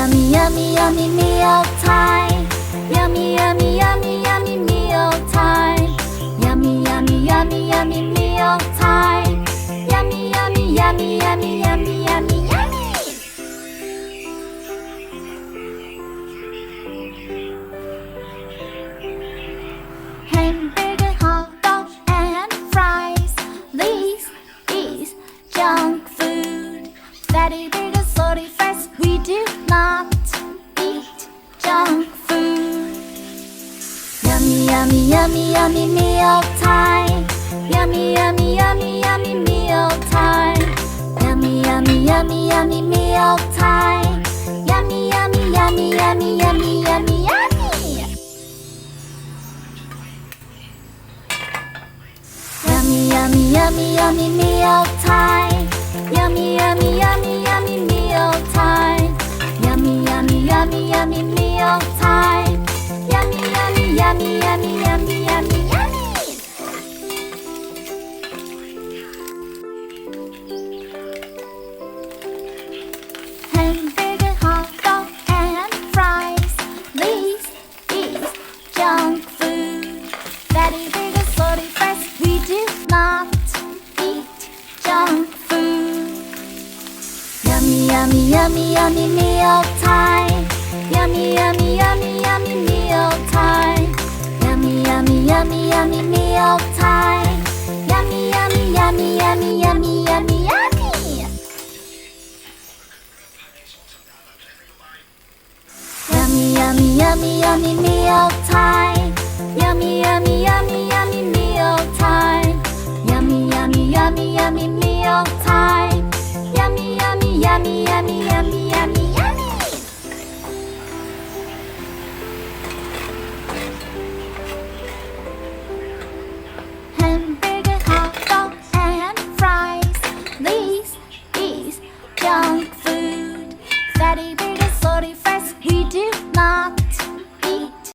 yummy, yummy, yummy meal time. Yummy, yummy, yummy, yummy meal time. Yummy, yummy, yummy, yummy meal time. Yummy, yummy, yummy, yummy, yummy, yummy, yummy. Hamburger, hot dog, and fries. This is junk food. Fatty burger, salty fries. We do not eat junk food. Yummy, yummy, yummy, yummy meal time. Yummy, yummy, yummy, yummy meal time. Yummy, yummy, yummy, yummy meal time. Yummy, yummy, yummy, yummy, yummy, yummy, yummy. Yummy, yummy, yummy, yummy meal time. Yummy, yummy, yummy, yummy meal time. Yummy, yummy, yummy, yummy meal time. Yummy, yummy, yummy, yummy, yummy, yummy, yummy. Hamburger, hot dog, and fries. This is junk food. Fatty burger, salty fries. We do not eat junk food. Yummy, yummy, yummy, yummy meal time. Yummy, yummy, yummy, yummy meal time. Yummy, yummy, yummy, yummy meal time. Yummy, yummy, yummy, yummy, yummy, yummy, yummy. Yummy, yummy, yummy, yummy meal time. Yummy, yummy, yummy, yummy meal time. Yummy, yummy, yummy, yummy meal